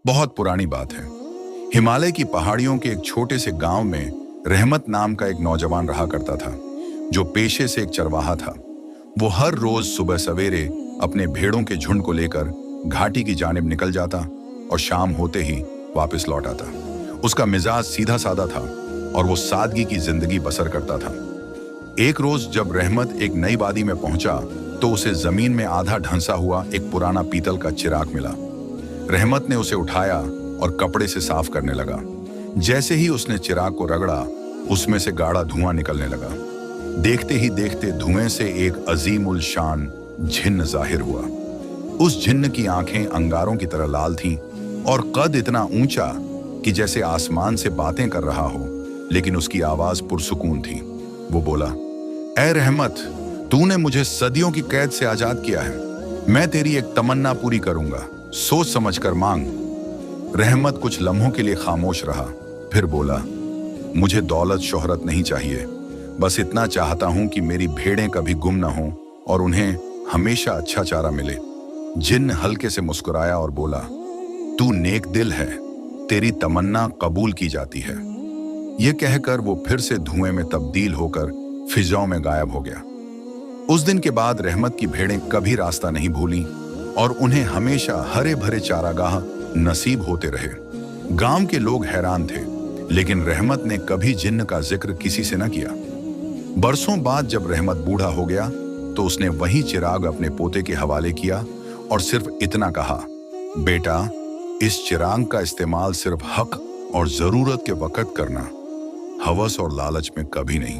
बहुत पुरानी बात है। हिमालय की पहाड़ियों के एक छोटे से गांव में रहमत नाम का एक नौजवान रहा करता था, जो पेशे से एक चरवाहा था। वो हर रोज सुबह सवेरे अपने भेड़ों के झुंड को लेकर घाटी की जानिब निकल जाता और शाम होते ही वापस लौट आता। उसका मिजाज सीधा साधा था और वो सादगी की जिंदगी बसर करता था। एक रोज जब रहमत एक नई वादी में पहुंचा तो उसे जमीन में आधा ढंसा हुआ एक पुराना पीतल का चिराग मिला। रहमत ने उसे उठाया और कपड़े से साफ करने लगा। जैसे ही उसने चिराग को रगड़ा, उसमें से गाढ़ा धुआं निकलने लगा। देखते ही देखते धुएं से एक अजीम उल शान जिन्न जाहिर हुआ। उस जिन्न की आंखें अंगारों की तरह लाल थीं और कद इतना ऊंचा कि जैसे आसमान से बातें कर रहा हो, लेकिन उसकी आवाज पुरसुकून थी। वो बोला, ऐ रहमत, तूने मुझे सदियों की कैद से आजाद किया है। मैं तेरी एक तमन्ना पूरी करूंगा, सोच समझ कर मांग। रहमत कुछ लम्हों के लिए खामोश रहा, फिर बोला, मुझे दौलत शोहरत नहीं चाहिए, बस इतना चाहता हूं कि मेरी भेड़ें कभी गुम न हों और उन्हें हमेशा अच्छा चारा मिले। जिन्न हल्के से मुस्कुराया और बोला, तू नेक दिल है, तेरी तमन्ना कबूल की जाती है। यह कहकर वो फिर से धुएं में तब्दील होकर फिजाओं में गायब हो गया। उस दिन के बाद रहमत की भेड़ें कभी रास्ता नहीं भूलीं और उन्हें हमेशा हरे भरे चारागाह नसीब होते रहे। गांव के लोग हैरान थे, लेकिन रहमत ने कभी जिन्न का जिक्र किसी से न किया। बरसों बाद जब रहमत बूढ़ा हो गया तो उसने वही चिराग अपने पोते के हवाले किया और सिर्फ इतना कहा, बेटा, इस चिराग का इस्तेमाल सिर्फ हक और जरूरत के वक्त करना, हवस और लालच में कभी नहीं।